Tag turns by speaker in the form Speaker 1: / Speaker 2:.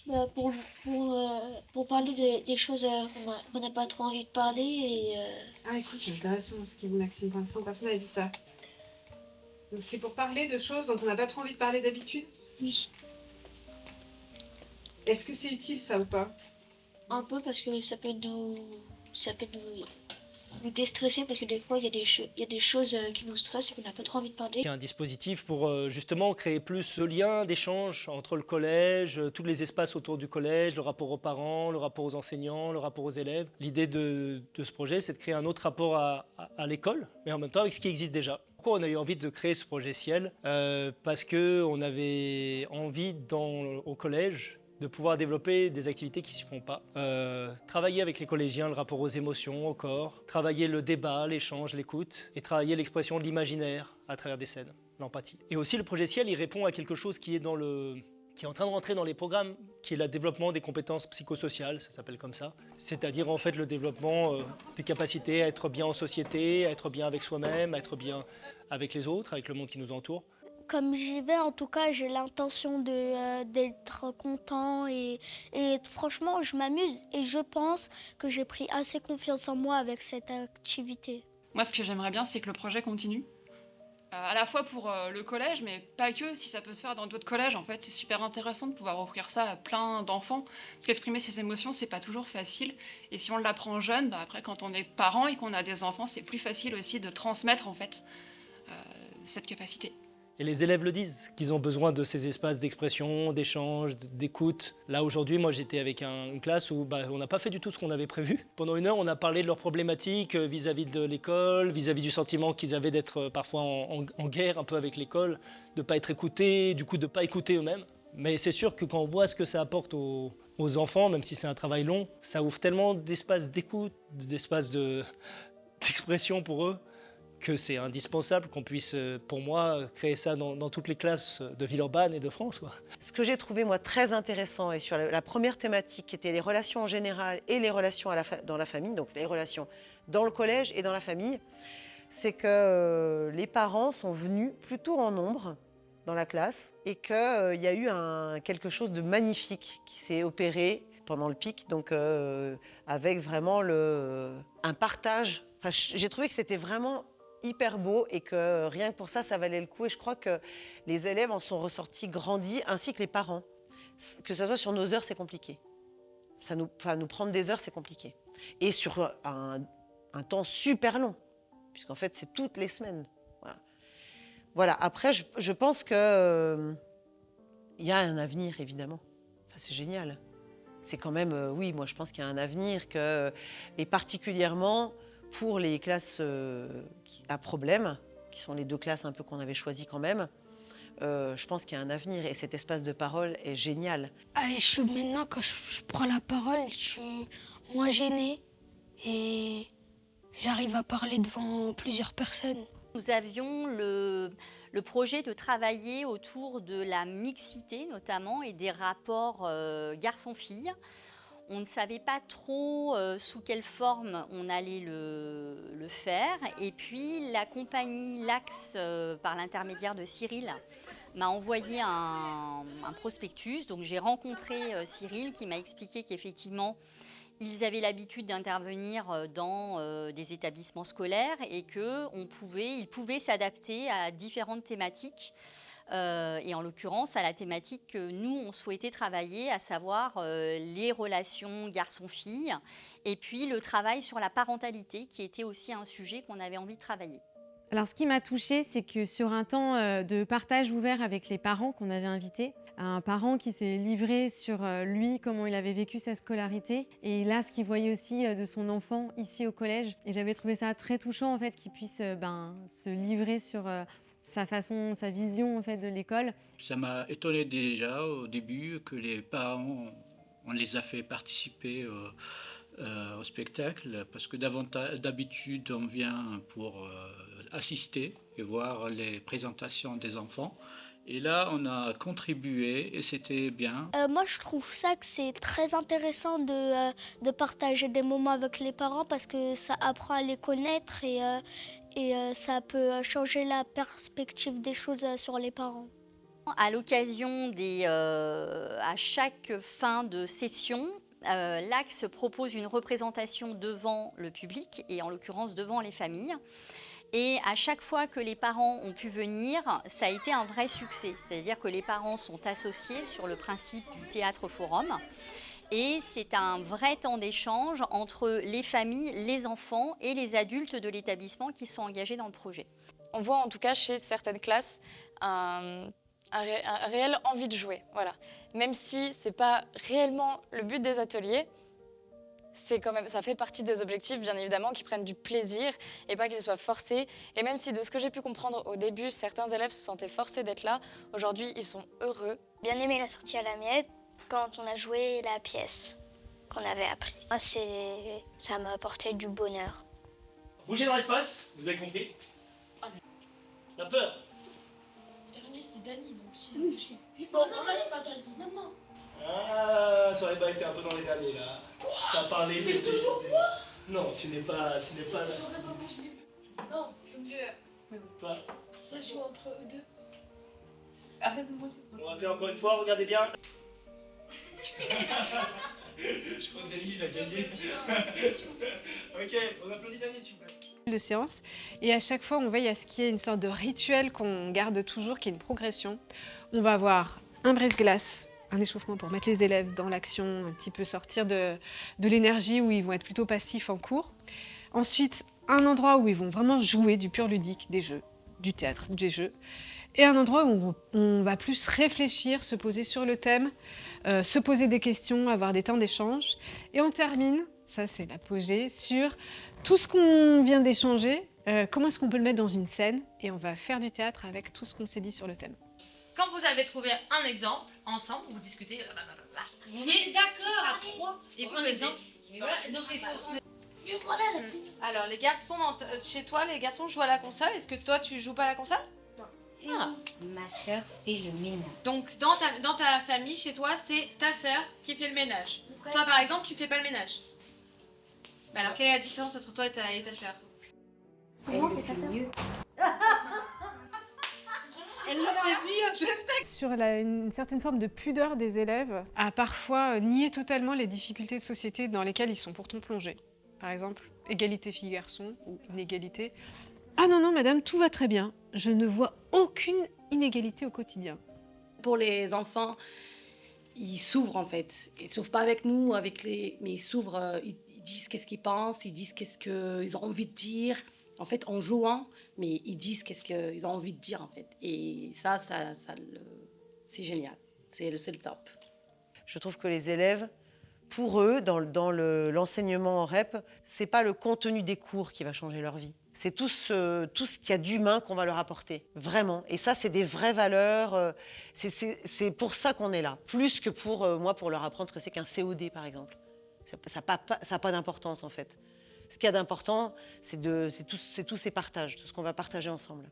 Speaker 1: Bah, pour parler des choses qu'on n'a pas trop envie de parler
Speaker 2: Ah, écoute, c'est intéressant ce qu'il dit Maxime. Pour l'instant, personne n'a dit ça. Donc, c'est pour parler de choses dont on n'a pas trop envie de parler d'habitude.
Speaker 1: oui,
Speaker 2: Est-ce que c'est utile ça ou pas?
Speaker 1: un peu parce que ça peut nous déstresser parce que des fois il y a des choses qui nous stressent et qu'on n'a pas trop envie de
Speaker 3: Il
Speaker 1: parler.
Speaker 3: y a un dispositif pour justement créer plus de liens, d'échanges entre le collège, tous les espaces autour du collège, le rapport aux parents, le rapport aux enseignants, le rapport aux élèves. L'idée de ce projet, c'est de créer un autre rapport à l'école, mais en même temps avec ce qui existe déjà. Pourquoi on a eu envie de créer ce projet Ciel? Parce qu'on avait envie au collège de pouvoir développer des activités qui ne s'y font pas. Travailler avec les collégiens le rapport aux émotions, au corps, travailler le débat, l'échange, l'écoute, et travailler l'expression de l'imaginaire à travers des scènes, l'empathie. Et aussi le projet Ciel, il répond à quelque chose qui est en train de rentrer dans les programmes, qui est le développement des compétences psychosociales, ça s'appelle comme ça. C'est-à-dire en fait le développement des capacités à être bien en société, à être bien avec soi-même, à être bien avec les autres, avec le monde qui nous entoure.
Speaker 4: Comme j'y vais, en tout cas, j'ai l'intention d'être content et franchement, je m'amuse et je pense que j'ai pris assez confiance en moi avec cette activité.
Speaker 5: Moi, ce que j'aimerais bien, c'est que le projet continue. À la fois pour le collège, mais pas que, si ça peut se faire dans d'autres collèges, en fait, c'est super intéressant de pouvoir offrir ça à plein d'enfants. Parce qu'exprimer ses émotions, c'est pas toujours facile. Et si on l'apprend jeune, bah après, quand on est parent et qu'on a des enfants, c'est plus facile aussi de transmettre, en fait, cette capacité.
Speaker 3: Et les élèves le disent, qu'ils ont besoin de ces espaces d'expression, d'échange, d'écoute. Là aujourd'hui, moi j'étais avec une classe où on n'a pas fait du tout ce qu'on avait prévu. Pendant une heure, on a parlé de leurs problématiques vis-à-vis de l'école, vis-à-vis du sentiment qu'ils avaient d'être parfois en guerre un peu avec l'école, de ne pas être écoutés, du coup de ne pas écouter eux-mêmes. Mais c'est sûr que quand on voit ce que ça apporte aux enfants, même si c'est un travail long, ça ouvre tellement d'espaces d'écoute, d'espaces d'expression pour eux, que c'est indispensable qu'on puisse, pour moi, créer ça dans toutes les classes de Villeurbanne et de France, quoi.
Speaker 6: Ce que j'ai trouvé, moi, très intéressant, et sur la première thématique, qui était les relations en général et les relations dans la famille, donc les relations dans le collège et dans la famille, c'est que les parents sont venus plutôt en nombre dans la classe et qu'il y a eu quelque chose de magnifique qui s'est opéré pendant le pic, donc avec vraiment un partage. Enfin, j'ai trouvé que c'était vraiment hyper beau et que rien que pour ça, ça valait le coup. Et je crois que les élèves en sont ressortis grandis, ainsi que les parents. Que ce soit sur nos heures, c'est compliqué. Nous prendre des heures, c'est compliqué. Et sur un temps super long, puisqu'en fait, c'est toutes les semaines. Voilà. Après, je pense que y a un avenir, évidemment. Enfin, c'est génial. C'est quand même, oui, moi je pense qu'il y a un avenir, et particulièrement pour les classes à problème, qui sont les deux classes un peu qu'on avait choisies quand même, je pense qu'il y a un avenir et cet espace de parole est génial.
Speaker 4: Maintenant, quand je prends la parole, je suis moins gênée et j'arrive à parler devant plusieurs personnes.
Speaker 7: Nous avions le projet de travailler autour de la mixité notamment et des rapports garçons-filles. On ne savait pas trop sous quelle forme on allait le faire. Et puis la compagnie L'Axe, par l'intermédiaire de Cyril, m'a envoyé un prospectus. Donc j'ai rencontré Cyril qui m'a expliqué qu'effectivement, ils avaient l'habitude d'intervenir dans des établissements scolaires et qu'ils pouvaient s'adapter à différentes thématiques. Et en l'occurrence, à la thématique que nous, on souhaitait travailler, à savoir les relations garçons-filles et puis le travail sur la parentalité, qui était aussi un sujet qu'on avait envie de travailler.
Speaker 8: Alors, ce qui m'a touchée, c'est que sur un temps de partage ouvert avec les parents qu'on avait invités, un parent qui s'est livré sur lui, comment il avait vécu sa scolarité, et là, ce qu'il voyait aussi de son enfant ici au collège. Et j'avais trouvé ça très touchant, en fait, qu'il puisse se livrer sur sa façon, sa vision, en fait, de l'école.
Speaker 9: Ça m'a étonné déjà au début que les parents, on les a fait participer au spectacle, parce que d'habitude on vient pour assister et voir les présentations des enfants. Et là, on a contribué et c'était bien.
Speaker 4: Moi, je trouve ça que c'est très intéressant de partager des moments avec les parents parce que ça apprend à les connaître et ça peut changer la perspective des choses sur les parents.
Speaker 7: À l'occasion à chaque fin de session, l'Axe propose une représentation devant le public et en l'occurrence devant les familles. Et à chaque fois que les parents ont pu venir, ça a été un vrai succès. C'est-à-dire que les parents sont associés sur le principe du théâtre forum. Et c'est un vrai temps d'échange entre les familles, les enfants et les adultes de l'établissement qui sont engagés dans le projet.
Speaker 10: On voit en tout cas chez certaines classes un réel envie de jouer. Voilà. Même si ce n'est pas réellement le but des ateliers, ça fait partie des objectifs, bien évidemment, qui prennent du plaisir et pas qu'ils soient forcés. Et même si, de ce que j'ai pu comprendre au début, certains élèves se sentaient forcés d'être là, aujourd'hui, ils sont heureux.
Speaker 4: Bien aimé la sortie à la miette quand on a joué la pièce qu'on avait apprise. Moi, ça m'a apporté du bonheur.
Speaker 3: Bougez dans l'espace, vous avez compris? T'as peur?
Speaker 1: Le dernier, c'était Dani, donc c'est bouché. Non, moi, c'est pas Dani. Non.
Speaker 3: Ah, ça aurait pas été un peu dans les derniers là. T'as parlé de... toujours moi? Non, tu n'es pas là.
Speaker 1: Non, je
Speaker 3: Pas.
Speaker 1: ça joue entre eux deux.
Speaker 3: On va faire encore une fois, regardez bien. Je crois que Dani il a gagné. Ok, on applaudit Dani s'il vous plaît.
Speaker 2: De séance et à chaque fois on veille à ce qu'il y ait une sorte de rituel qu'on garde toujours, qui est une progression. On va avoir un brise-glace, un échauffement pour mettre les élèves dans l'action, un petit peu sortir de l'énergie où ils vont être plutôt passifs en cours. Ensuite, un endroit où ils vont vraiment jouer du pur ludique, des jeux, du théâtre, des jeux. Et un endroit où on va plus réfléchir, se poser sur le thème, se poser des questions, avoir des temps d'échange. Et on termine, ça c'est l'apogée, sur tout ce qu'on vient d'échanger, comment est-ce qu'on peut le mettre dans une scène, et on va faire du théâtre avec tout ce qu'on s'est dit sur le thème.
Speaker 11: Quand vous avez trouvé un exemple, ensemble, vous discutez.
Speaker 12: On est d'accord à 3.
Speaker 11: Et un exemple.
Speaker 12: Donc il faut se mettre.
Speaker 11: Alors, les garçons, chez toi, les garçons jouent à la console. Est-ce que toi, tu joues pas à la console?
Speaker 12: Ah. Ma soeur fait le ménage.
Speaker 11: Donc, dans ta famille, chez toi, c'est ta sœur qui fait le ménage. Toi, par exemple, tu fais pas le ménage. Mais alors, quelle est la différence entre toi et ta sœur?
Speaker 12: Comment c'est ta soeur?
Speaker 11: Elle le fait mieux.
Speaker 2: Sur une certaine forme de pudeur des élèves, à parfois nier totalement les difficultés de société dans lesquelles ils sont pourtant plongés. Par exemple, égalité filles-garçons ou inégalité. Ah non, madame, tout va très bien. Je ne vois aucune inégalité au quotidien.
Speaker 13: Pour les enfants, ils s'ouvrent en fait. Ils s'ouvrent pas avec nous, mais ils s'ouvrent, ils disent qu'est-ce qu'ils pensent, ils disent qu'est-ce qu'ils ont envie de dire. En fait, en jouant, mais ils disent qu'est-ce qu'ils ont envie de dire en fait. Et ça c'est génial. C'est le top.
Speaker 6: Je trouve que les élèves, pour eux, dans l'enseignement en REP, c'est pas le contenu des cours qui va changer leur vie. C'est tout ce qu'il y a d'humain qu'on va leur apporter, vraiment. Et ça, c'est des vraies valeurs. C'est pour ça qu'on est là, plus que pour moi, pour leur apprendre ce que c'est qu'un COD, par exemple. Ça n'a pas d'importance, en fait. Ce qu'il y a d'important, c'est tous ces partages, tout ce qu'on va partager ensemble.